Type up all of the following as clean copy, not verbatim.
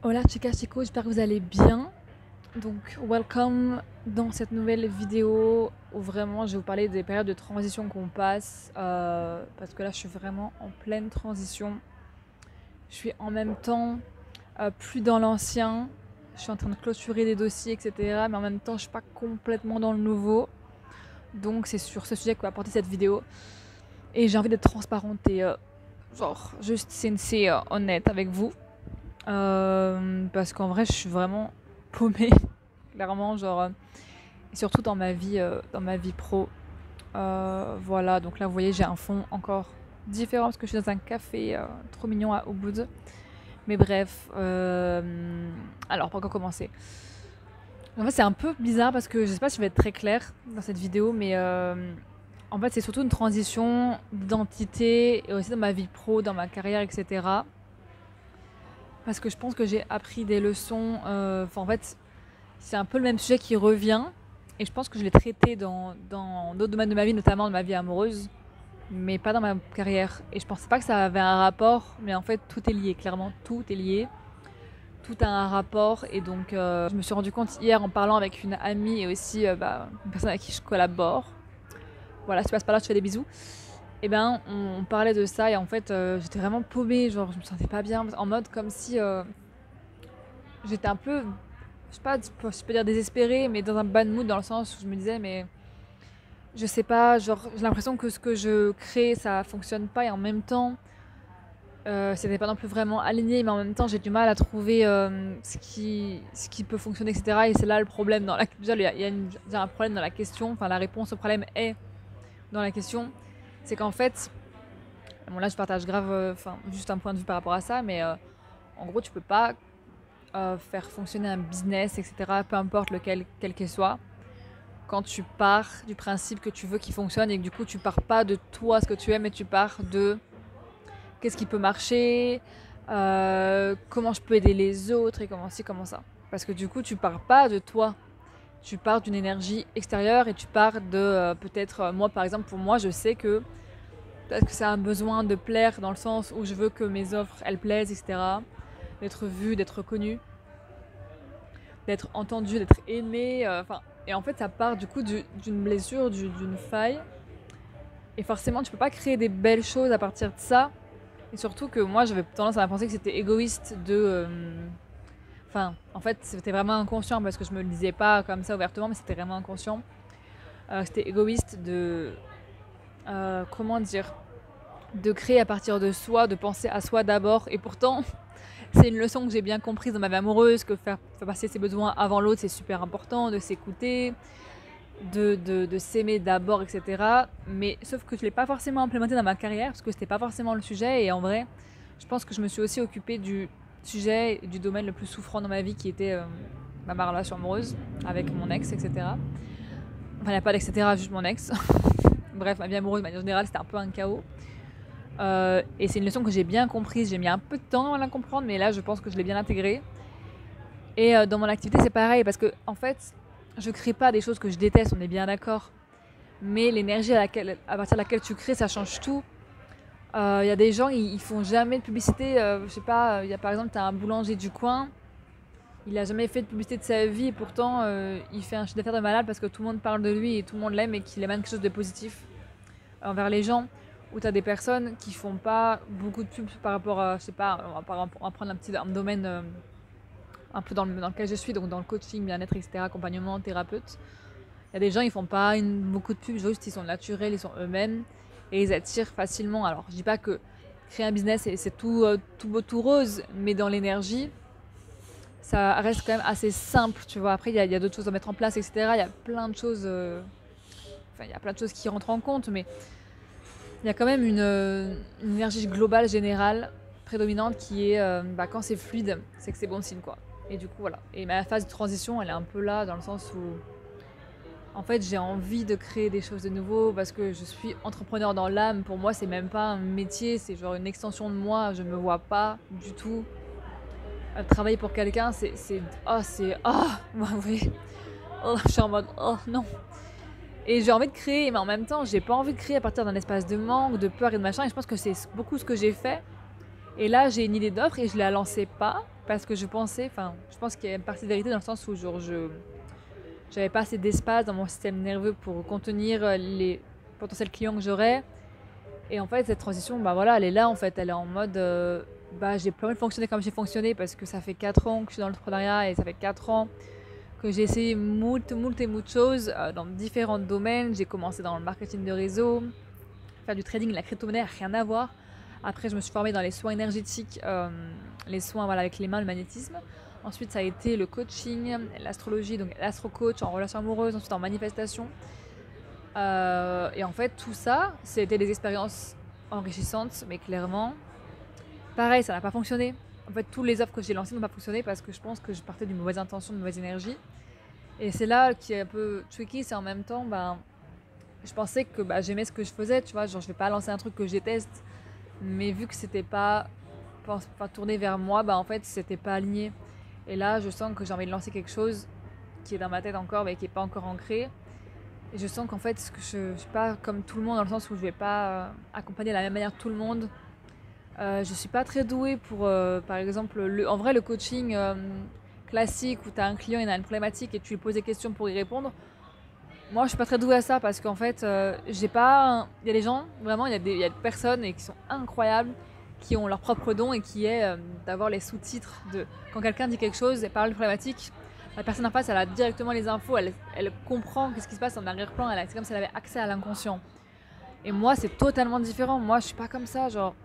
Hola chicas chicos, j'espère que vous allez bien. Donc welcome dans cette nouvelle vidéo où vraiment je vais vous parler des périodes de transition qu'on passe parce que là je suis vraiment en pleine transition. Je suis en même temps plus dans l'ancien, je suis en train de clôturer des dossiers etc. Mais en même temps je suis pas complètement dans le nouveau. Donc c'est sur ce sujet que va porter cette vidéo. Et j'ai envie d'être transparente et genre juste sincère, honnête avec vous. Parce qu'en vrai je suis vraiment paumée clairement genre et surtout dans ma vie pro. Voilà, donc là vous voyez j'ai un fond encore différent parce que je suis dans un café trop mignon à Ubud. Mais bref, alors pour encore commencer, en fait c'est un peu bizarre parce que je sais pas si je vais être très claire dans cette vidéo, mais en fait c'est surtout une transition d'identité et aussi dans ma vie pro, dans ma carrière etc. Parce que je pense que j'ai appris des leçons, en fait c'est un peu le même sujet qui revient et je pense que je l'ai traité dans d'autres domaines de ma vie, notamment dans ma vie amoureuse, mais pas dans ma carrière. Et je pensais pas que ça avait un rapport, mais en fait tout est lié, clairement tout est lié, tout a un rapport. Et donc je me suis rendu compte hier en parlant avec une amie et aussi une personne avec qui je collabore. Voilà, si tu passes par là, je te fais des bisous. Et ben on parlait de ça et en fait j'étais vraiment paumée, genre je me sentais pas bien, en mode comme si j'étais un peu, je sais pas, je peux dire désespérée, mais dans un bad mood dans le sens où je me disais mais je sais pas, genre j'ai l'impression que ce que je crée ça fonctionne pas et en même temps c'était pas non plus vraiment aligné, mais en même temps j'ai du mal à trouver ce qui peut fonctionner etc. Et c'est là le problème dans la, déjà il y a un problème dans la question, enfin la réponse au problème est dans la question, c'est qu'en fait bon là je partage grave juste un point de vue par rapport à ça, mais en gros tu peux pas faire fonctionner un business, etc., peu importe lequel, quel qu'il soit, quand tu pars du principe que tu veux qu'il fonctionne et que du coup tu pars pas de toi, ce que tu aimes, mais tu pars de qu'est-ce qui peut marcher, comment je peux aider les autres et comment ci, comment ça. Parce que du coup tu pars pas de toi, tu pars d'une énergie extérieure et tu pars de peut-être, moi par exemple, pour moi je sais que peut-être que c'est un besoin de plaire dans le sens où je veux que mes offres elles plaisent, etc., d'être vue, d'être reconnue, d'être entendu, d'être aimé. Et en fait, ça part du coup d'une blessure, d'une faille. Et forcément, tu peux pas créer des belles choses à partir de ça. Et surtout que moi, j'avais tendance à penser que c'était égoïste de. En fait, c'était vraiment inconscient parce que je me le disais pas comme ça ouvertement, mais c'était vraiment inconscient. C'était égoïste de. Comment dire, de créer à partir de soi, de penser à soi d'abord. Et pourtant, c'est une leçon que j'ai bien comprise dans ma vie amoureuse, que faire passer ses besoins avant l'autre, c'est super important, de s'écouter, de s'aimer d'abord, etc. Mais sauf que je ne l'ai pas forcément implémenté dans ma carrière, parce que c'était pas forcément le sujet. Et en vrai, je pense que je me suis aussi occupée du sujet, du domaine le plus souffrant dans ma vie, qui était ma relation amoureuse avec mon ex, etc. Enfin, il n'y a pas d'etc, juste mon ex. Bref, ma vie amoureuse, de manière générale, c'était un peu un chaos. Et c'est une leçon que j'ai bien comprise. J'ai mis un peu de temps à la comprendre, mais là, je pense que je l'ai bien intégrée. Et dans mon activité, c'est pareil, parce que en fait, je crée pas des choses que je déteste, on est bien d'accord. Mais l'énergie à partir de laquelle tu crées, ça change tout. Y a des gens, ils font jamais de publicité. Je sais pas, par exemple, t'as un boulanger du coin, il a jamais fait de publicité de sa vie, et pourtant, il fait un chiffre d'affaires de malade parce que tout le monde parle de lui et tout le monde l'aime et qu'il émane quelque chose de positif envers les gens. Où t'as des personnes qui font pas beaucoup de pubs par rapport à, je sais pas, on va prendre un domaine un peu dans lequel je suis, donc dans le coaching, bien-être, etc., accompagnement, thérapeute. Il y a des gens, ils font pas beaucoup de pubs, juste ils sont naturels, ils sont eux-mêmes et ils attirent facilement. Alors, je dis pas que créer un business, c'est tout, tout beau, tout rose, mais dans l'énergie, ça reste quand même assez simple, tu vois. Après, il y a d'autres choses à mettre en place, etc. Il y a plein de choses, il y a plein de choses qui rentrent en compte, mais il y a quand même une énergie globale, générale, prédominante qui est quand c'est fluide, c'est que c'est bon signe, quoi. Et du coup, voilà. Et ma phase de transition, elle est un peu là, dans le sens où, en fait, j'ai envie de créer des choses de nouveau parce que je suis entrepreneur dans l'âme. Pour moi, c'est même pas un métier, c'est genre une extension de moi. Je me vois pas du tout travailler pour quelqu'un. Oui. Oh, je suis en mode, oh non. Et j'ai envie de créer, mais en même temps, j'ai pas envie de créer à partir d'un espace de manque, de peur et de machin. Et je pense que c'est beaucoup ce que j'ai fait. Et là, j'ai une idée d'offre et je la lançais pas parce que je pensais, enfin, je pense qu'il y a une partie de vérité dans le sens où genre, j'avais pas assez d'espace dans mon système nerveux pour contenir les potentiels clients que j'aurais. Et en fait, cette transition, bah voilà, elle est là en fait, elle est en mode, bah j'ai pas envie de fonctionner comme j'ai fonctionné parce que ça fait 4 ans que je suis dans l'entrepreneuriat et ça fait 4 ans que j'ai essayé moult et moult choses dans différents domaines. J'ai commencé dans le marketing de réseau, faire du trading, la crypto-monnaie, rien à voir. Après, je me suis formée dans les soins énergétiques, les soins voilà, avec les mains, le magnétisme. Ensuite, ça a été le coaching, l'astrologie, donc l'astro-coach en relation amoureuse, ensuite en manifestation. Et en fait, tout ça, c'était des expériences enrichissantes, mais clairement, pareil, ça n'a pas fonctionné. En fait, tous les offres que j'ai lancées n'ont pas fonctionné parce que je pense que je partais d'une mauvaise intention, d'une mauvaise énergie. Et c'est là qui est un peu tricky, c'est en même temps, ben, je pensais que bah, j'aimais ce que je faisais, tu vois, genre je vais pas lancer un truc que je déteste, mais vu que c'était pas tourné vers moi, bah en fait c'était pas aligné. Et là, je sens que j'ai envie de lancer quelque chose qui est dans ma tête encore, mais qui est pas encore ancré. Et je sens qu'en fait, je suis pas comme tout le monde dans le sens où je vais pas accompagner de la même manière tout le monde. Je suis pas très douée pour, par exemple, en vrai, le coaching classique où tu as un client, il a une problématique et tu lui poses des questions pour y répondre. Moi, je suis pas très douée à ça parce qu'en fait, j'ai pas. Il y a des gens, vraiment, il y a des personnes et qui sont incroyables, qui ont leur propre don et qui est d'avoir les sous-titres de. Quand quelqu'un dit quelque chose et parle de problématique, la personne en face, elle a directement les infos, elle comprend ce qui se passe en arrière-plan, c'est comme si elle avait accès à l'inconscient. Et moi, c'est totalement différent. Moi, je suis pas comme ça, genre.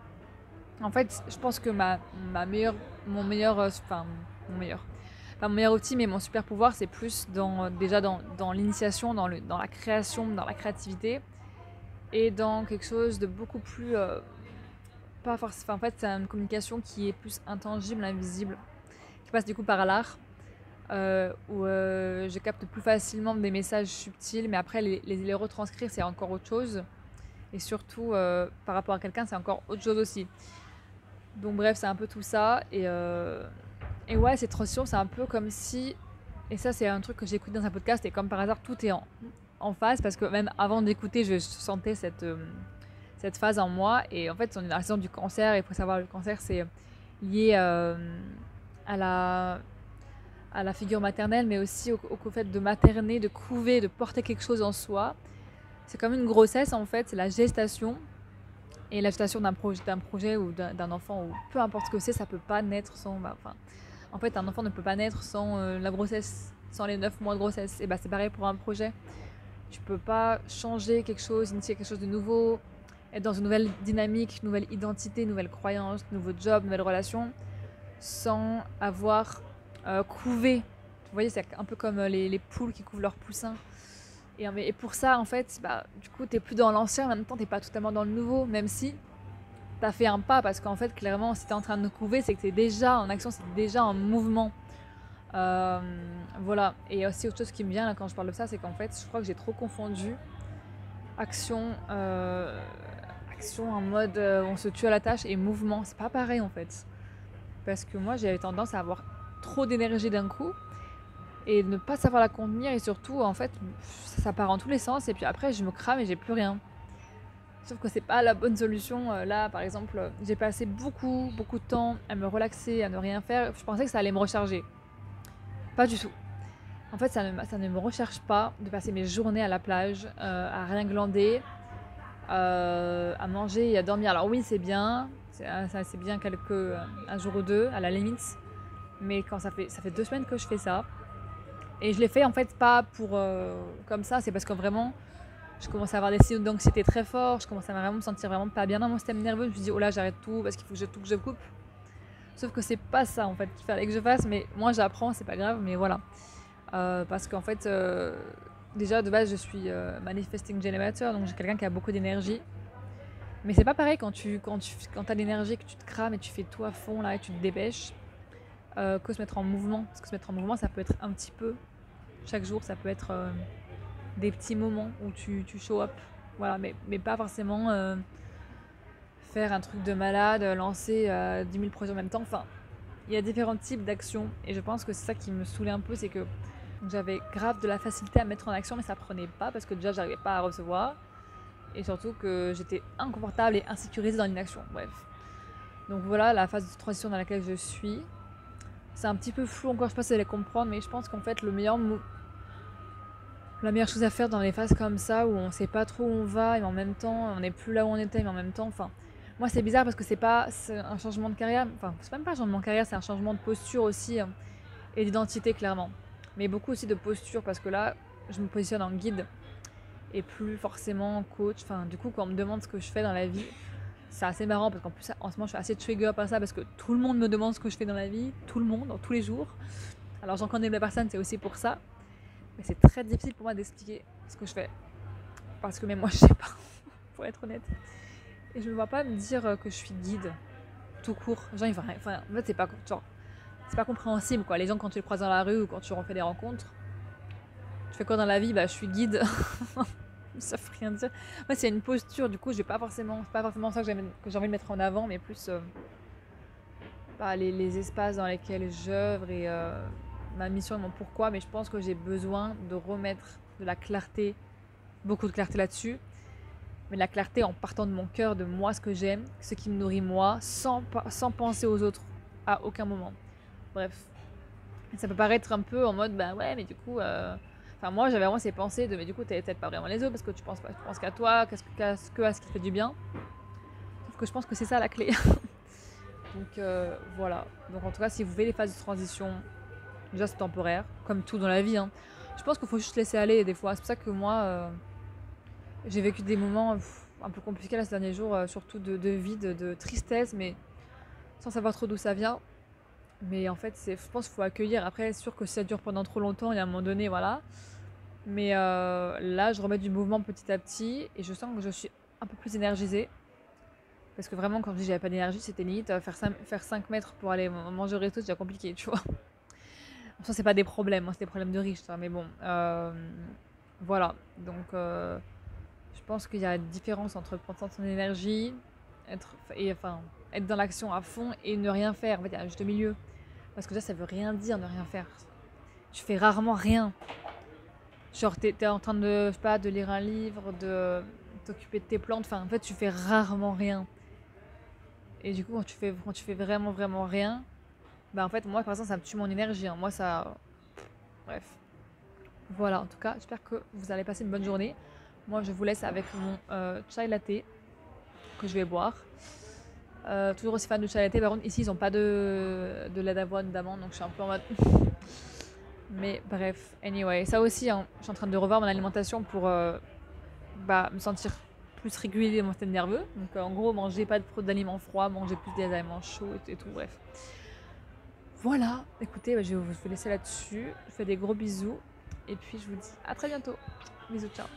En fait, je pense que ma meilleure, mon meilleur, enfin, mon meilleur, pas mon meilleur outil, mais mon super pouvoir, c'est plus déjà dans l'initiation, dans la création, dans la créativité, et dans quelque chose de beaucoup plus, pas forcément. En fait, c'est une communication qui est plus intangible, invisible, qui passe du coup par l'art, où je capte plus facilement des messages subtils, mais après les retranscrire, c'est encore autre chose, et surtout par rapport à quelqu'un, c'est encore autre chose aussi. Donc bref, c'est un peu tout ça. Et ouais, cette transition, c'est un peu comme si... Et ça, c'est un truc que j'ai écouté dans un podcast. Et comme par hasard, tout est en phase. Parce que même avant d'écouter, je sentais cette phase en moi. Et en fait, on est dans la saison du cancer. Et il faut savoir, le cancer, c'est lié à la figure maternelle, mais aussi au fait de materner, de couver, de porter quelque chose en soi. C'est comme une grossesse, en fait. C'est la gestation. Et la gestation d'un projet ou d'un enfant, ou peu importe ce que c'est, ça peut pas naître sans... en fait, un enfant ne peut pas naître sans la grossesse, sans les 9 mois de grossesse. Et bah, c'est pareil pour un projet. Tu peux pas changer quelque chose, initier quelque chose de nouveau, être dans une nouvelle dynamique, nouvelle identité, nouvelle croyance, nouveau job, nouvelle relation, sans avoir couvé. Vous voyez, c'est un peu comme les poules qui couvent leurs poussins. Et pour ça, en fait, bah, du coup, t'es plus dans l'ancien, en même temps, t'es pas totalement dans le nouveau, même si t'as fait un pas, parce qu'en fait, clairement, si t'es en train de couver, c'est que t'es déjà en action, c'est déjà en mouvement. Voilà. Et aussi, autre chose qui me vient là, quand je parle de ça, c'est qu'en fait, je crois que j'ai trop confondu action, action en mode on se tue à la tâche et mouvement. C'est pas pareil, en fait. Parce que moi, j'avais tendance à avoir trop d'énergie d'un coup et ne pas savoir la contenir, et surtout en fait ça part en tous les sens et puis après je me crame et j'ai plus rien. Sauf que c'est pas la bonne solution. Là par exemple, j'ai passé beaucoup de temps à me relaxer, à ne rien faire. Je pensais que ça allait me recharger. Pas du tout. En fait, ça ne me recharge pas de passer mes journées à la plage, à rien glander, à manger et à dormir. Alors oui, c'est bien, c'est bien un jour ou deux à la limite, mais quand ça fait 2 semaines que je fais ça. Et je l'ai fait en fait pas pour comme ça, c'est parce que vraiment je commence à avoir des signes d'anxiété très forts, je commence à vraiment me sentir vraiment pas bien dans mon système nerveux, je me suis dit oh là j'arrête tout parce qu'il faut que je coupe. Sauf que c'est pas ça en fait qu'il fallait que je fasse, mais moi j'apprends, c'est pas grave, mais voilà. Parce qu'en fait, déjà de base je suis manifesting generator, donc j'ai quelqu'un qui a beaucoup d'énergie. Mais c'est pas pareil quand t'as l'énergie, que tu te crames et tu fais tout à fond là et tu te dépêches, que se mettre en mouvement. Parce que se mettre en mouvement, ça peut être un petit peu chaque jour, ça peut être des petits moments où tu show up, voilà, mais pas forcément faire un truc de malade, lancer 10 000 projets en même temps. Enfin, il y a différents types d'actions et je pense que c'est ça qui me saoulait un peu, c'est que j'avais grave de la facilité à mettre en action, mais ça prenait pas parce que déjà j'arrivais pas à recevoir et surtout que j'étais inconfortable et insécurisée dans l'inaction. Bref. Donc voilà la phase de transition dans laquelle je suis. C'est un petit peu flou encore, je sais pas si vous allez comprendre, mais je pense qu'en fait la meilleure chose à faire dans les phases comme ça, où on sait pas trop où on va, et en même temps, on n'est plus là où on était, mais en même temps, enfin, moi c'est bizarre parce que c'est un changement de carrière, enfin, c'est même pas un changement de carrière, c'est un changement de posture aussi, hein, et d'identité clairement. Mais beaucoup aussi de posture, parce que là, je me positionne en guide, et plus forcément coach, enfin, du coup, quand on me demande ce que je fais dans la vie, c'est assez marrant, parce qu'en plus, en ce moment, je suis assez trigger par ça, parce que tout le monde me demande ce que je fais dans la vie, tout le monde, tous les jours. Alors j'en connais la personne, c'est aussi pour ça. Mais c'est très difficile pour moi d'expliquer ce que je fais. Parce que même moi, je sais pas, pour être honnête. Et je ne vois pas me dire que je suis guide, tout court. Genre, enfin, en fait, c'est pas compréhensible, quoi. Les gens, quand tu les croises dans la rue ou quand tu refais des rencontres, tu fais quoi dans la vie? Bah, je suis guide. Ça veut rien dire. Moi, c'est une posture, du coup, c'est pas forcément ça que j'ai envie de mettre en avant, mais plus bah, les espaces dans lesquels j'œuvre et ma mission et mon pourquoi. Mais je pense que j'ai besoin de remettre de la clarté, beaucoup de clarté là-dessus. Mais de la clarté en partant de mon cœur, de moi, ce que j'aime, ce qui me nourrit moi, sans penser aux autres à aucun moment. Bref, ça peut paraître un peu en mode, bah ouais, mais du coup, enfin moi j'avais vraiment ces pensées de, mais du coup t'aides pas vraiment les autres parce que tu penses qu'à toi, qu'à ce qui te fait du bien. Sauf que je pense que c'est ça la clé. Donc voilà. Donc en tout cas, si vous voyez les phases de transition, déjà c'est temporaire, comme tout dans la vie, hein. Je pense qu'il faut juste laisser aller des fois. C'est pour ça que moi, j'ai vécu des moments un peu compliqués là ces derniers jours, surtout de vide, de tristesse, mais sans savoir trop d'où ça vient. Mais en fait, je pense qu'il faut accueillir. Après, c'est sûr que si ça dure pendant trop longtemps, il y a un moment donné, voilà. Mais là, je remets du mouvement petit à petit et je sens que je suis un peu plus énergisée. Parce que vraiment, quand je dis que j'avais pas d'énergie, c'était limite faire 5 mètres pour aller manger au resto, c'est déjà compliqué, tu vois. Ça, c'est pas des problèmes, hein, c'est des problèmes de riches, ça. Mais bon, voilà. Donc, je pense qu'il y a une différence entre prendre soin de son énergie, être dans l'action à fond et ne rien faire. En fait, il y a un juste milieu. Parce que ça veut rien dire ne rien faire. Tu fais rarement rien. Genre, t'es en train de, je sais pas, de lire un livre, de t'occuper de tes plantes. Enfin, en fait, tu fais rarement rien. Et du coup, quand tu fais vraiment, vraiment rien, bah en fait, moi, par exemple, ça me tue mon énergie, hein. Moi, ça... Bref. Voilà, en tout cas, j'espère que vous allez passer une bonne journée. Moi, je vous laisse avec mon chai latte que je vais boire. Toujours aussi fan de chai latte. Par contre, ici, ils n'ont pas de lait d'avoine, d'amande, donc je suis un peu en mode... Mais bref, anyway, ça aussi, hein, je suis en train de revoir mon alimentation pour me sentir plus régulé mon système nerveux. Donc en gros, manger pas d'aliments froids, manger plus des aliments chauds et tout, bref. Voilà, écoutez, je vais vous laisser là-dessus. Je vous fais des gros bisous. Et puis je vous dis à très bientôt. Bisous, ciao.